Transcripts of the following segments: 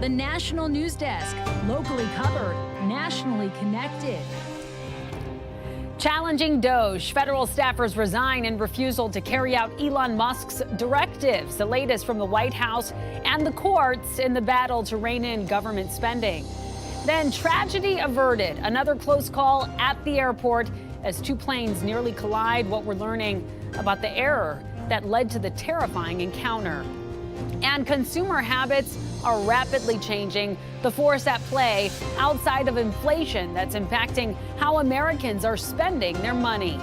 The National News Desk, locally covered, nationally connected. Challenging DOJ. Federal staffers resign in refusal to carry out Elon Musk's directives. The latest from the White House and the courts in the battle to rein in government spending. Then tragedy averted. Another close call at the airport as two planes nearly collide. What we're learning about the error that led to the terrifying encounter. And consumer habits are rapidly changing. The force at play outside of inflation that's impacting how Americans are spending their money.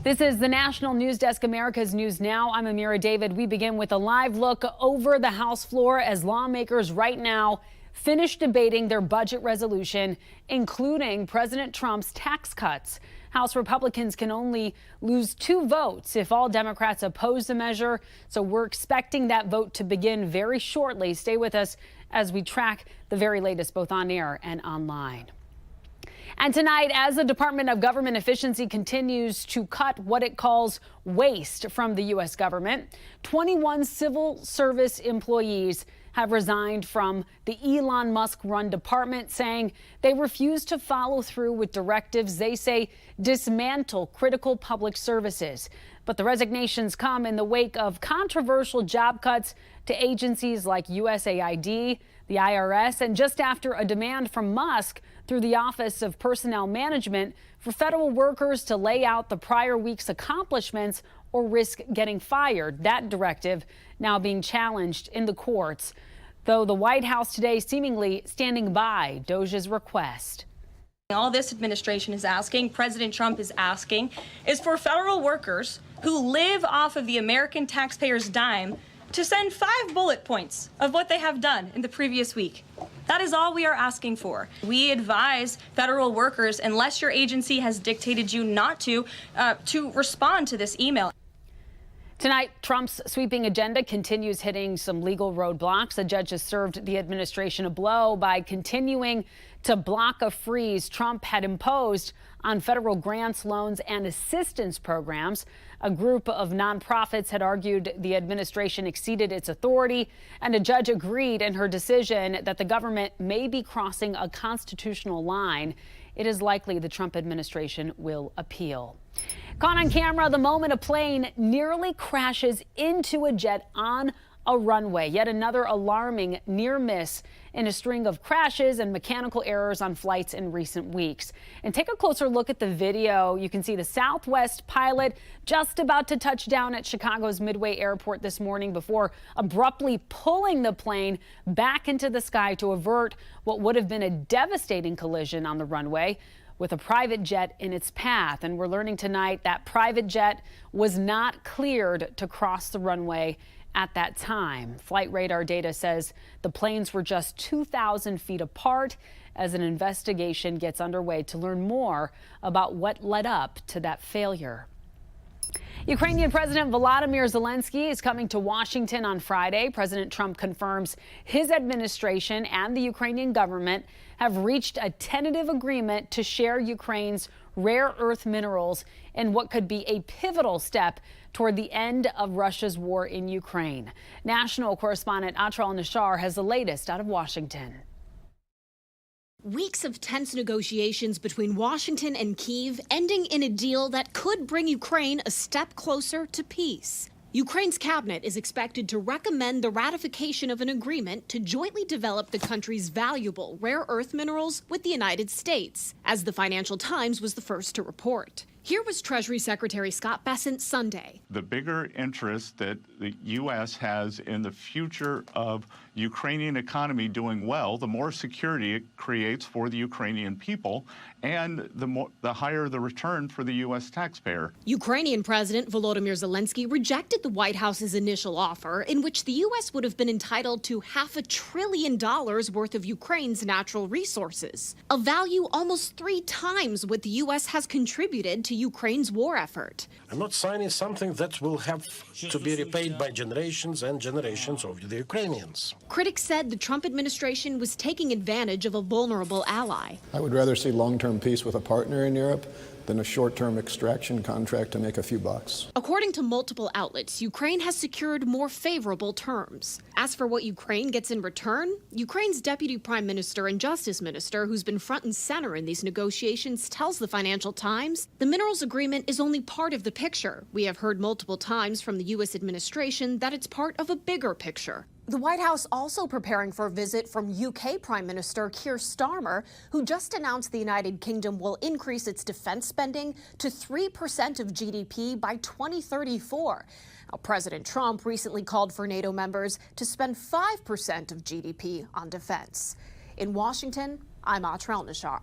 This is the National News Desk, America's News Now. I'm Amira David. We begin with a live look over the House floor as lawmakers right now finish debating their budget resolution, including President Trump's tax cuts. House Republicans can only lose 2 votes if all Democrats oppose the measure. So we're expecting that vote to begin very shortly. Stay with us as we track the very latest both on air and online. And tonight, as the Department of Government Efficiency continues to cut what it calls waste from the U.S. government, 21 civil service employees have resigned from the Elon Musk-run department, saying they refuse to follow through with directives they say dismantle critical public services. But the resignations come in the wake of controversial job cuts to agencies like USAID, the IRS, and just after a demand from Musk through the Office of Personnel Management for federal workers to lay out the prior week's accomplishments or risk getting fired. That directive now being challenged in the courts, though the White House today seemingly standing by DOJ's request. All this administration is asking, President Trump is asking, is for federal workers who live off of the American taxpayers' dime to send 5 bullet points of what they have done in the previous week. That is all we are asking for. We advise federal workers, unless your agency has dictated you not to respond to this email. Tonight, Trump's sweeping agenda continues hitting some legal roadblocks. A judge has served the administration a blow by continuing to block a freeze Trump had imposed on federal grants, loans, and assistance programs. A group of nonprofits had argued the administration exceeded its authority, and a judge agreed in her decision that the government may be crossing a constitutional line. It is likely the Trump administration will appeal. Caught on camera the moment a plane nearly crashes into a jet on a runway. Yet another alarming near miss in a string of crashes and mechanical errors on flights in recent weeks. And take a closer look at the video. You can see the Southwest pilot just about to touch down at Chicago's Midway Airport this morning before abruptly pulling the plane back into the sky to avert what would have been a devastating collision on the runway with a private jet in its path. And we're learning tonight that private jet was not cleared to cross the runway at that time. Flight radar data says the planes were just 2,000 feet apart as an investigation gets underway to learn more about what led up to that failure. Ukrainian President Volodymyr Zelensky is coming to Washington on Friday. President Trump confirms his administration and the Ukrainian government have reached a tentative agreement to share Ukraine's rare earth minerals in what could be a pivotal step toward the end of Russia's war in Ukraine. National correspondent Atral Nashar has the latest out of Washington. Weeks of tense negotiations between Washington and Kyiv ending in a deal that could bring Ukraine a step closer to peace. Ukraine's cabinet is expected to recommend the ratification of an agreement to jointly develop the country's valuable rare earth minerals with the United States, as the Financial Times was the first to report. Here was Treasury Secretary Scott Bessent Sunday. The bigger interest that the U.S. has in the future of Ukrainian economy doing well, the more security it creates for the Ukrainian people, and the higher the return for the U.S. taxpayer. Ukrainian President Volodymyr Zelensky rejected the White House's initial offer, in which the U.S. would have been entitled to $500 billion worth of Ukraine's natural resources, a value almost 3 times what the U.S. has contributed to Ukraine's war effort. I'm not signing something that will have to be repaid by generations and generations of the Ukrainians. Critics said the Trump administration was taking advantage of a vulnerable ally. I would rather see long-term peace with a partner in Europe than a short-term extraction contract to make a few bucks. According to multiple outlets, Ukraine has secured more favorable terms. As for what Ukraine gets in return, Ukraine's Deputy Prime Minister and Justice Minister, who's been front and center in these negotiations, tells the Financial Times the minerals agreement is only part of the picture. We have heard multiple times from the U.S. administration that it's part of a bigger picture. The White House also preparing for a visit from UK Prime Minister Keir Starmer, who just announced the United Kingdom will increase its defense spending to 3% of GDP by 2034. Now, President Trump recently called for NATO members to spend 5% of GDP on defense. In Washington, I'm Atrel Nashar.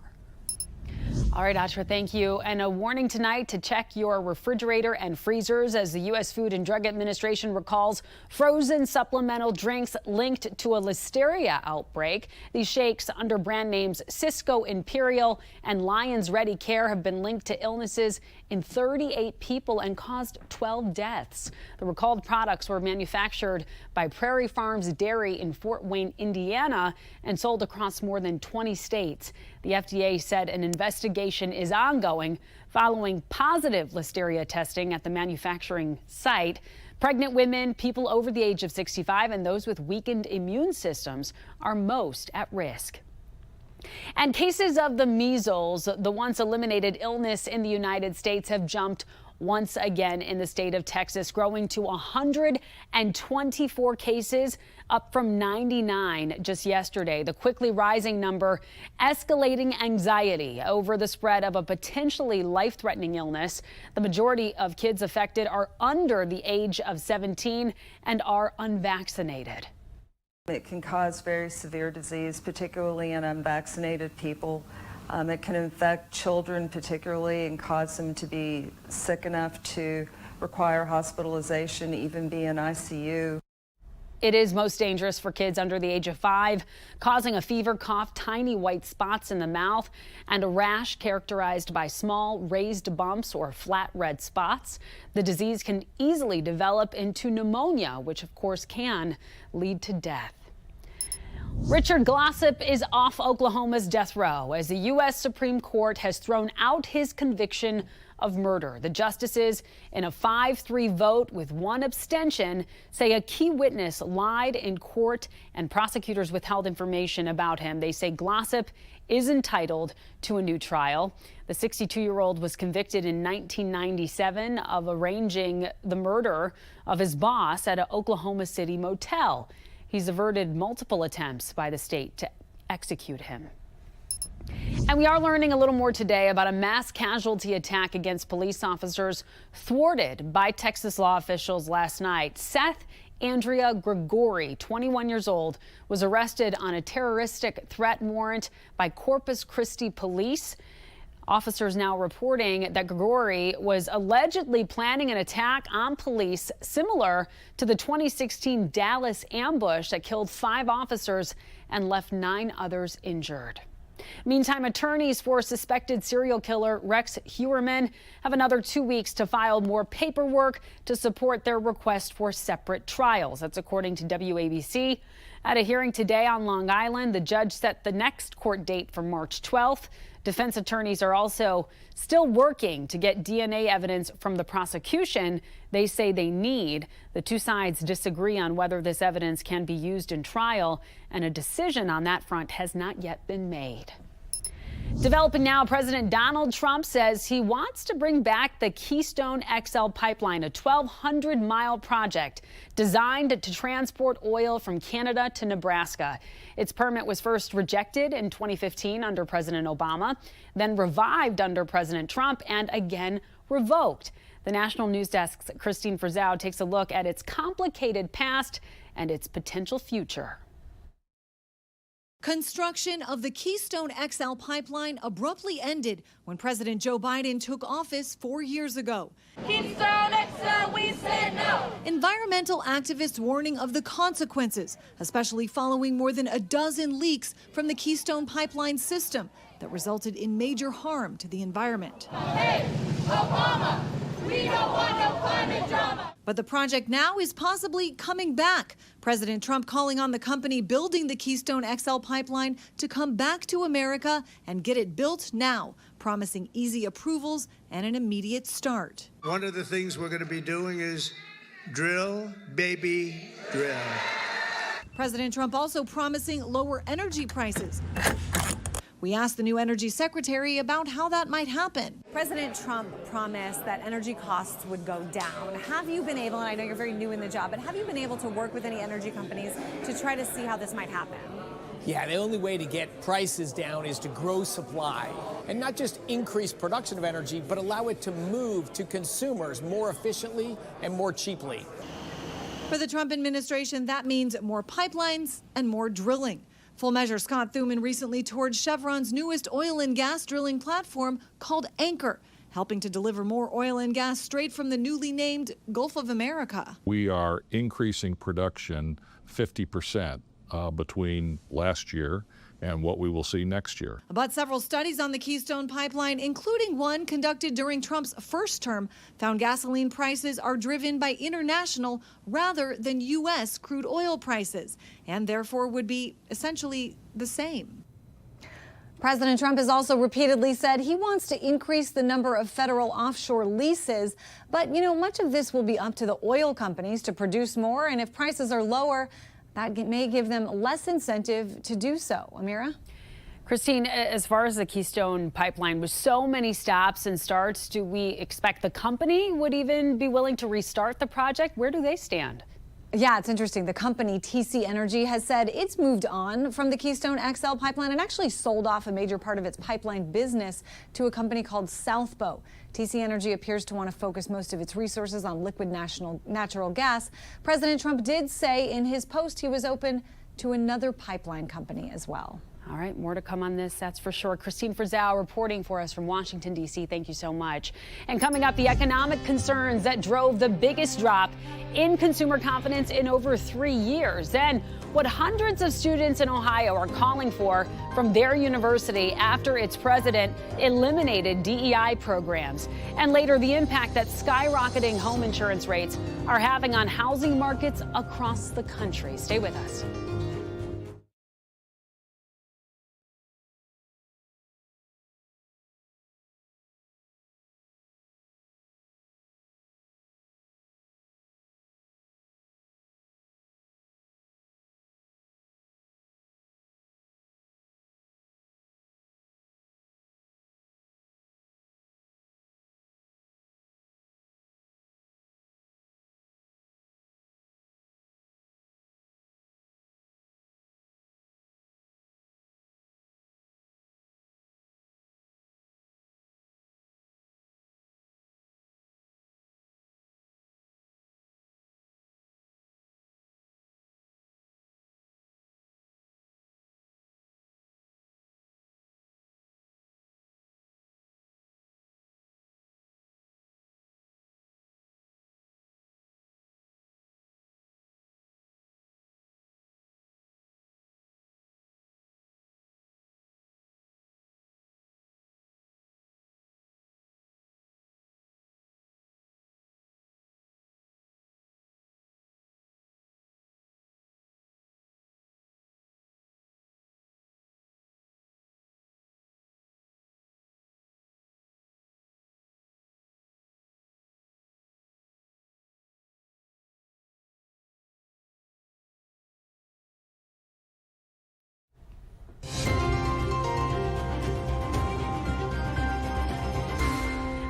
All right, Atra, thank you. And a warning tonight to check your refrigerator and freezers as the U.S. Food and Drug Administration recalls frozen supplemental drinks linked to a listeria outbreak. These shakes under brand names Cisco Imperial and Lions Ready Care have been linked to illnesses in 38 people and caused 12 deaths. The recalled products were manufactured by Prairie Farms Dairy in Fort Wayne, Indiana, and sold across more than 20 states. The FDA said an investigation is ongoing following positive listeria testing at the manufacturing site. Pregnant women, people over the age of 65, and those with weakened immune systems are most at risk. And cases of the measles, the once eliminated illness in the United States, have jumped once again in the state of Texas, growing to 124 cases, up from 99 just yesterday. The quickly rising number escalating anxiety over the spread of a potentially life-threatening illness. The majority of kids affected are under the age of 17 and are unvaccinated. It can cause very severe disease, particularly in unvaccinated people. It can infect children particularly and cause them to be sick enough to require hospitalization, even be in ICU. It is most dangerous for kids under the age of 5, causing a fever, cough, tiny white spots in the mouth, and a rash characterized by small raised bumps or flat red spots. The disease can easily develop into pneumonia, which of course can lead to death. Richard Glossip is off Oklahoma's death row as the U.S. Supreme Court has thrown out his conviction of murder. The justices, in a 5-3 vote with one abstention, say a key witness lied in court and prosecutors withheld information about him. They say Glossip is entitled to a new trial. The 62-year-old was convicted in 1997 of arranging the murder of his boss at an Oklahoma City motel. He's averted multiple attempts by the state to execute him. And we are learning a little more today about a mass casualty attack against police officers thwarted by Texas law officials last night. Seth Andrea Gregory, 21 years old, was arrested on a terroristic threat warrant by Corpus Christi police. Officers now reporting that Gregory was allegedly planning an attack on police similar to the 2016 Dallas ambush that killed 5 officers and left 9 others injured. Meantime, attorneys for suspected serial killer Rex Heuermann have another 2 weeks to file more paperwork to support their request for separate trials. That's according to WABC. At a hearing today on Long Island, the judge set the next court date for March 12th. Defense attorneys are also still working to get DNA evidence from the prosecution they say they need. The two sides disagree on whether this evidence can be used in trial, and a decision on that front has not yet been made. Developing now, President Donald Trump says he wants to bring back the Keystone XL pipeline, a 1,200-mile project designed to transport oil from Canada to Nebraska. Its permit was first rejected in 2015 under President Obama, then revived under President Trump, and again revoked. The National News Desk's Christine Frizzau takes a look at its complicated past and its potential future. Construction of the Keystone XL pipeline abruptly ended when President Joe Biden took office 4 years ago. Keystone XL, we said no. Environmental activists warning of the consequences, especially following more than a dozen leaks from the Keystone pipeline system that resulted in major harm to the environment. Hey, Obama, We don't want no climate drama. But the project now is possibly coming back. President Trump calling on the company building the Keystone XL pipeline to come back to America and get it built now, promising easy approvals and an immediate start. One of the things we're going to be doing is drill, baby, drill. President Trump also promising lower energy prices. We asked the new energy secretary about how that might happen. President Trump promised that energy costs would go down. Have you been able, and I know you're very new in the job, but have you been able to work with any energy companies to try to see how this might happen? Yeah, the only way to get prices down is to grow supply and not just increase production of energy, but allow it to move to consumers more efficiently and more cheaply. For the Trump administration, that means more pipelines and more drilling. Full Measure Scott Thuman recently toured Chevron's newest oil and gas drilling platform called Anchor, helping to deliver more oil and gas straight from the newly named Gulf of America. We are increasing production 50% between last year and what we will see next year. But several studies on the Keystone pipeline, including one conducted during Trump's first term, found gasoline prices are driven by international rather than U.S. crude oil prices, and therefore would be essentially the same. President Trump has also repeatedly said he wants to increase the number of federal offshore leases. But, much of this will be up to the oil companies to produce more. And if prices are lower, that may give them less incentive to do so. Amira? Christine, as far as the Keystone pipeline, with so many stops and starts, do we expect the company would even be willing to restart the project? Where do they stand? Yeah, it's interesting. The company TC Energy has said it's moved on from the Keystone XL pipeline and actually sold off a major part of its pipeline business to a company called Southbow. TC Energy appears to want to focus most of its resources on liquid natural gas. President Trump did say in his post he was open to another pipeline company as well. All right, more to come on this, that's for sure. Christine Frizzell reporting for us from Washington, D.C. Thank you so much. And coming up, the economic concerns that drove the biggest drop in consumer confidence in over 3 years. Then, what hundreds of students in Ohio are calling for from their university after its president eliminated DEI programs. And later, the impact that skyrocketing home insurance rates are having on housing markets across the country. Stay with us.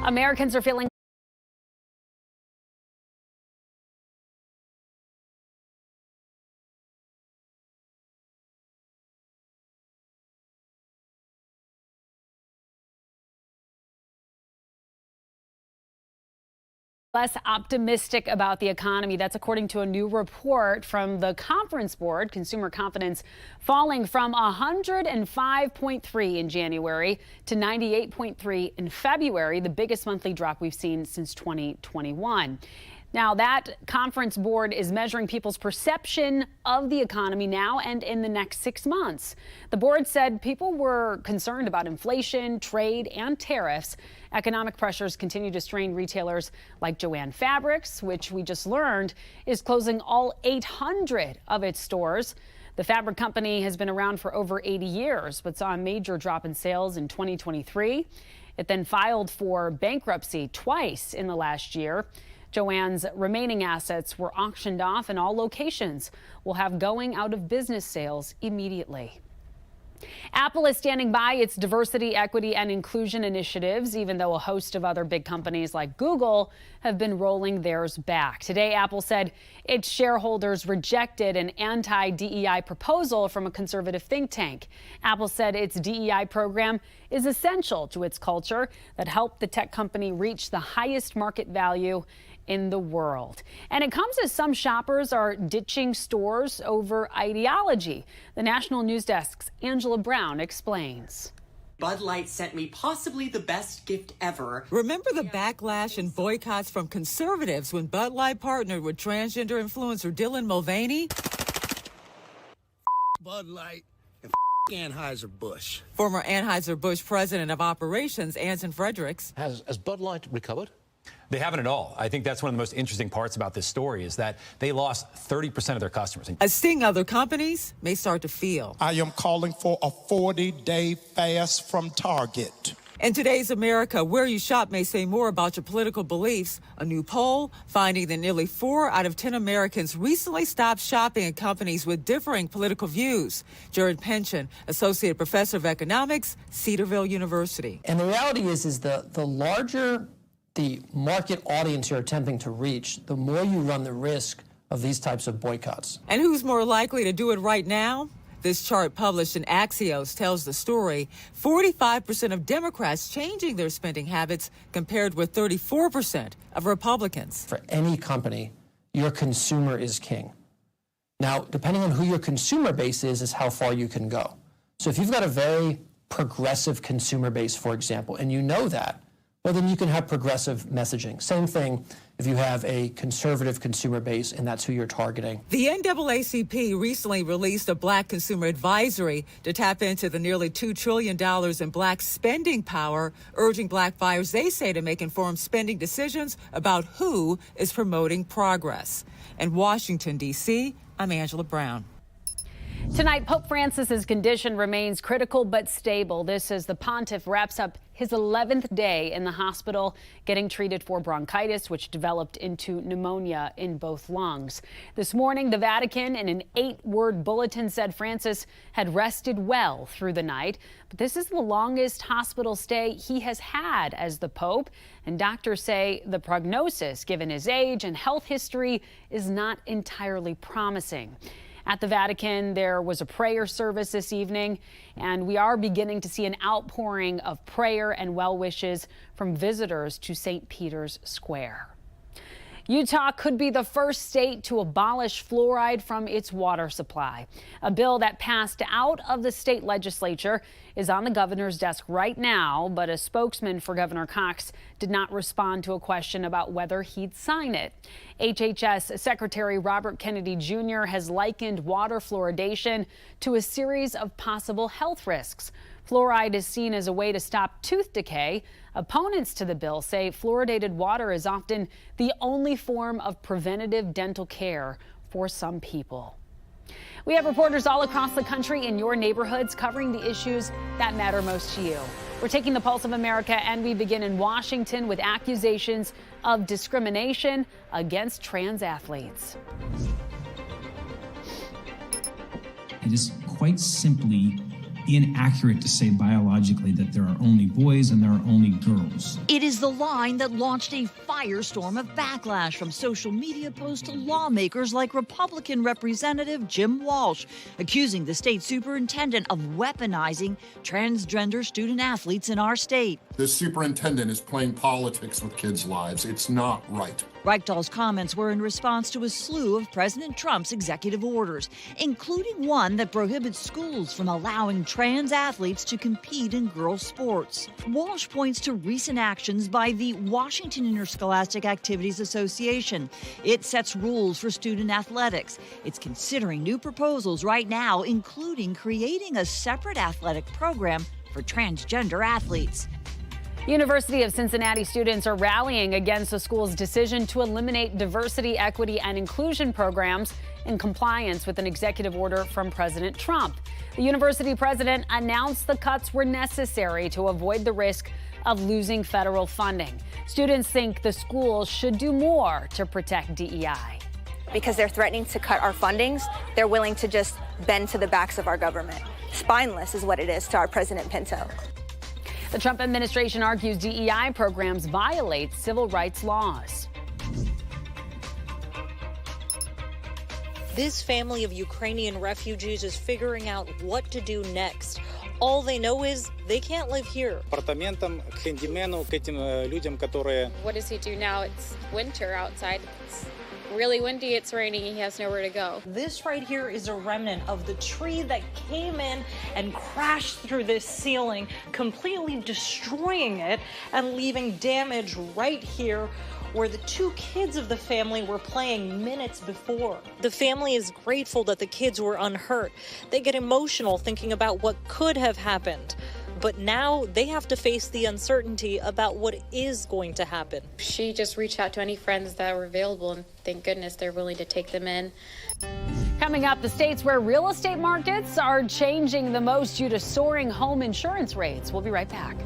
Americans are feeling less optimistic about the economy. That's according to a new report from the Conference Board. Consumer confidence falling from 105.3 in January to 98.3 in February, the biggest monthly drop we've seen since 2021. Now, that conference board is measuring people's perception of the economy now and in the next 6 months. The board said people were concerned about inflation, trade, and tariffs. Economic pressures continue to strain retailers like Joann Fabrics, which we just learned is closing all 800 of its stores. The fabric company has been around for over 80 years, but saw a major drop in sales in 2023. It then filed for bankruptcy twice in the last year. Joann's remaining assets were auctioned off, and all locations will have going out of business sales immediately. Apple is standing by its diversity, equity, and inclusion initiatives, even though a host of other big companies like Google have been rolling theirs back. Today, Apple said its shareholders rejected an anti-DEI proposal from a conservative think tank. Apple said its DEI program is essential to its culture that helped the tech company reach the highest market value in the world. And it comes as some shoppers are ditching stores over ideology. The National News Desk's Angela Brown explains. Bud Light sent me possibly the best gift ever. Remember the backlash and boycotts from conservatives when Bud Light partnered with transgender influencer Dylan Mulvaney? Bud Light and Anheuser-Busch. Former Anheuser-Busch president of operations, Anson Fredericks. Has Bud Light recovered? They haven't at all. I think that's one of the most interesting parts about this story is that they lost 30% of their customers. A sting other companies may start to feel. I am calling for a 40-day fast from Target. In today's America, where you shop may say more about your political beliefs. A new poll finding that nearly 4 out of 10 Americans recently stopped shopping at companies with differing political views. Jared Pension, Associate Professor of Economics, Cedarville University. And the reality is the larger the market audience you're attempting to reach, the more you run the risk of these types of boycotts. And who's more likely to do it right now? This chart published in Axios tells the story. 45% of Democrats changing their spending habits compared with 34% of Republicans. For any company, your consumer is king. Now, depending on who your consumer base is how far you can go. So if you've got a very progressive consumer base, for example, and you know that, well, then you can have progressive messaging. Same thing if you have a conservative consumer base and that's who you're targeting. The NAACP recently released a Black consumer advisory to tap into the nearly $2 trillion in Black spending power, urging Black buyers, they say, to make informed spending decisions about who is promoting progress. In Washington, D.C., I'm Angela Brown. Tonight, Pope Francis's condition remains critical but stable. This as the pontiff wraps up his 11th day in the hospital getting treated for bronchitis, which developed into pneumonia in both lungs. This morning, the Vatican, in an 8-word bulletin, said Francis had rested well through the night. But this is the longest hospital stay he has had as the Pope. And doctors say the prognosis, given his age and health history, is not entirely promising. At the Vatican, there was a prayer service this evening, and we are beginning to see an outpouring of prayer and well wishes from visitors to St. Peter's Square. Utah could be the first state to abolish fluoride from its water supply. A bill that passed out of the state legislature is on the governor's desk right now, but a spokesman for Governor Cox did not respond to a question about whether he'd sign it. HHS Secretary Robert Kennedy Jr. has likened water fluoridation to a series of possible health risks. Fluoride is seen as a way to stop tooth decay. Opponents to the bill say fluoridated water is often the only form of preventative dental care for some people. We have reporters all across the country in your neighborhoods covering the issues that matter most to you. We're taking the pulse of America, and we begin in Washington with accusations of discrimination against trans athletes. It is quite simply inaccurate to say biologically that there are only boys and there are only girls. It is the line that launched a firestorm of backlash from social media posts to lawmakers like Republican Representative Jim Walsh, accusing the state superintendent of weaponizing transgender student athletes in our state. This superintendent is playing politics with kids' lives. It's not right. Reichdahl's comments were in response to a slew of President Trump's executive orders, including one that prohibits schools from allowing trans athletes to compete in girls' sports. Walsh points to recent actions by the Washington Interscholastic Activities Association. It sets rules for student athletics. It's considering new proposals right now, including creating a separate athletic program for transgender athletes. University of Cincinnati students are rallying against the school's decision to eliminate diversity, equity, and inclusion programs in compliance with an executive order from President Trump. The university president announced the cuts were necessary to avoid the risk of losing federal funding. Students think the school should do more to protect DEI. Because they're threatening to cut our fundings, they're willing to just bend to the backs of our government. Spineless is what it is to our President Pinto. The Trump administration argues DEI programs violate civil rights laws. This family of Ukrainian refugees is figuring out what to do next. All they know is they can't live here. What does he do now? It's winter outside. It's really windy, it's raining, he has nowhere to go. This right here is a remnant of the tree that came in and crashed through this ceiling, completely destroying it and leaving damage right here where the two kids of the family were playing minutes before. The family is grateful that the kids were unhurt. They get emotional thinking about what could have happened. But now they have to face the uncertainty about what is going to happen. She just reached out to any friends that were available, and thank goodness they're willing to take them in. Coming up, the states where real estate markets are changing the most due to soaring home insurance rates. We'll be right back.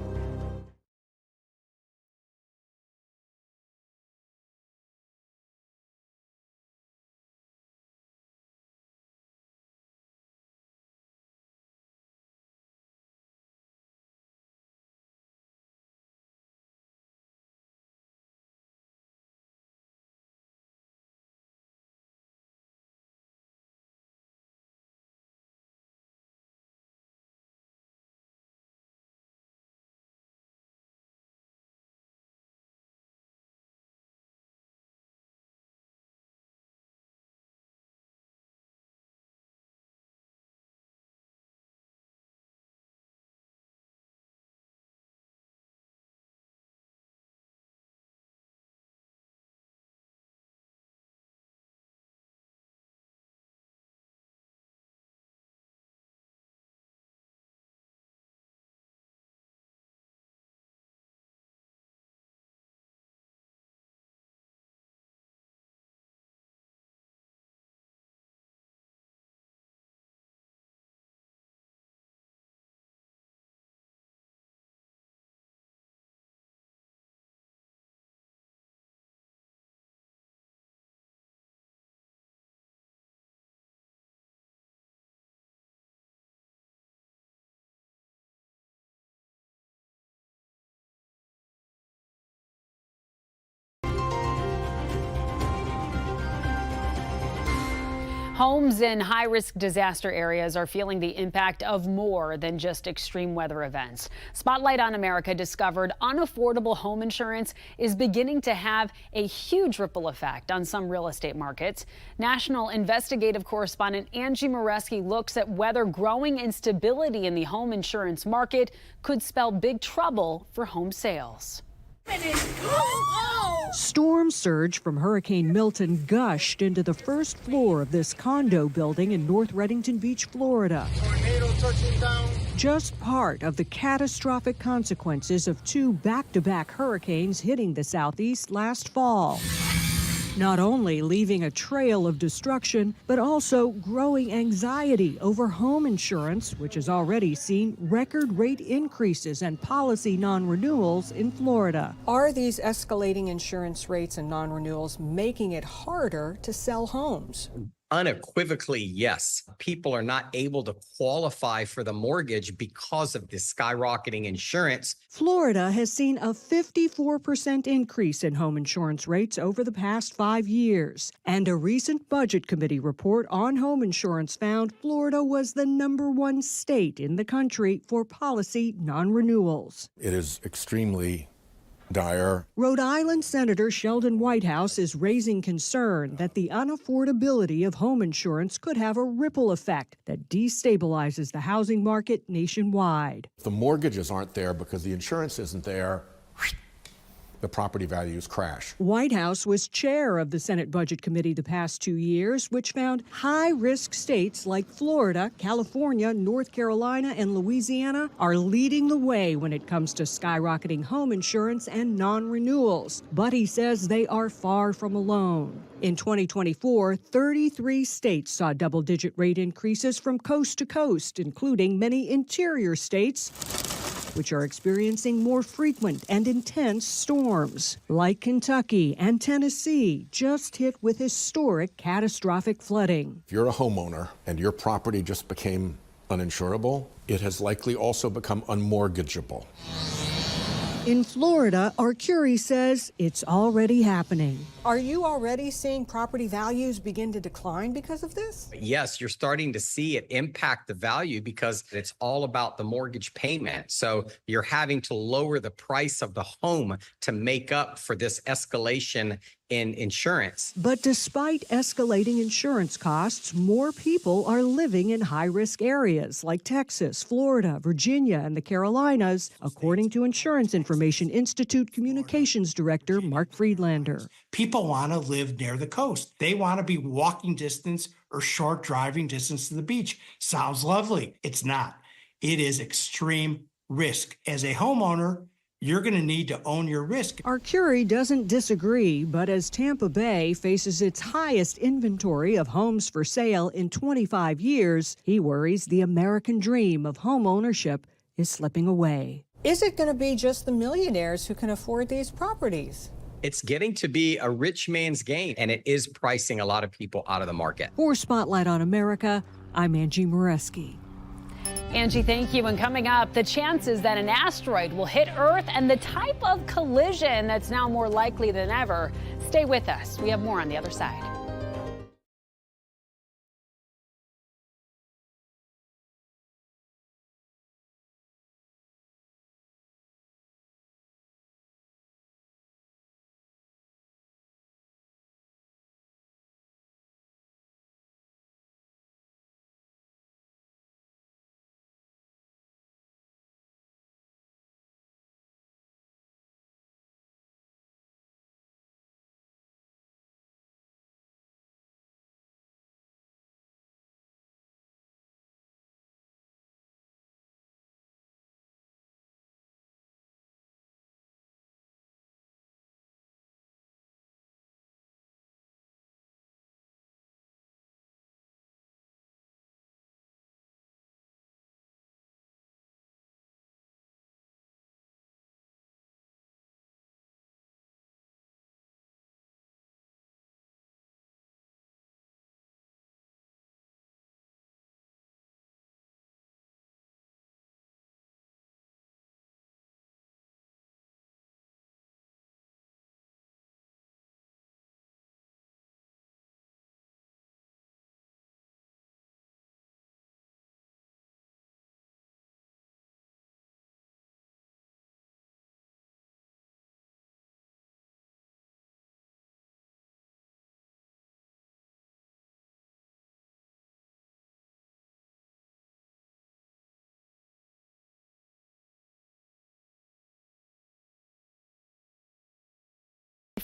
Homes in high-risk disaster areas are feeling the impact of more than just extreme weather events. Spotlight on America discovered unaffordable home insurance is beginning to have a huge ripple effect on some real estate markets. National investigative correspondent Angie Moreski looks at whether growing instability in the home insurance market could spell big trouble for home sales. Storm surge from Hurricane Milton gushed into the first floor of this condo building in North Reddington Beach, Florida. Tornado touching down. Just part of the catastrophic consequences of two back-to-back hurricanes hitting the Southeast last fall. Not only leaving a trail of destruction, but also growing anxiety over home insurance, which has already seen record rate increases and policy non-renewals in Florida. Are these escalating insurance rates and non-renewals making it harder to sell homes? Unequivocally, yes. People are not able to qualify for the mortgage because of the skyrocketing insurance. Florida has seen a 54% increase in home insurance rates over the past 5 years. And a recent Budget Committee report on home insurance found Florida was the #1 state in the country for policy non-renewals. It is extremely dire. Rhode Island Senator Sheldon Whitehouse is raising concern that the unaffordability of home insurance could have a ripple effect that destabilizes the housing market nationwide. If the mortgages aren't there because the insurance isn't there, the property values crash. Whitehouse was chair of the Senate Budget Committee the past 2 years, which found high-risk states like Florida, California, North Carolina, and Louisiana are leading the way when it comes to skyrocketing home insurance and non-renewals. But he says they are far from alone. In 2024, 33 states saw double-digit rate increases from coast to coast, including many interior states, which are experiencing more frequent and intense storms, like Kentucky and Tennessee, just hit with historic catastrophic flooding. If you're a homeowner and your property just became uninsurable, it has likely also become unmortgageable. In Florida, Arcuri says it's already happening. Are you already seeing property values begin to decline because of this? Yes, you're starting to see it impact the value because it's all about the mortgage payment. So you're having to lower the price of the home to make up for this escalation in insurance. But despite escalating insurance costs, more people are living in high-risk areas like Texas, Florida, Virginia, and the Carolinas, according to Insurance Information Institute Communications Director Mark Friedlander. People want to live near the coast. They want to be walking distance or short driving distance to the beach. Sounds lovely. It's not. It is extreme risk. As a homeowner, you're going to need to own your risk. Arcuri doesn't disagree, but as Tampa Bay faces its highest inventory of homes for sale in 25 years, he worries the American dream of home ownership is slipping away. Is it going to be just the millionaires who can afford these properties? It's getting to be a rich man's game, and it is pricing a lot of people out of the market. For Spotlight on America, I'm Angie Moreski. Angie, thank you. And coming up, the chances that an asteroid will hit Earth and the type of collision that's now more likely than ever. Stay with us. We have more on the other side.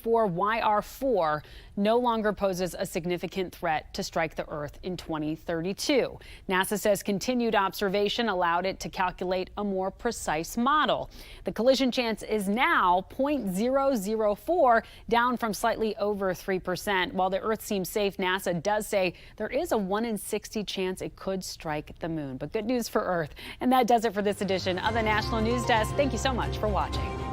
YR4 no longer poses a significant threat to strike the Earth in 2032. NASA says continued observation allowed it to calculate a more precise model. The collision chance is now 0.004, down from slightly over 3%. While the Earth seems safe, NASA does say there is a 1 in 60 chance it could strike the moon. But good news for Earth. And that does it for this edition of the National News Desk. Thank you so much for watching.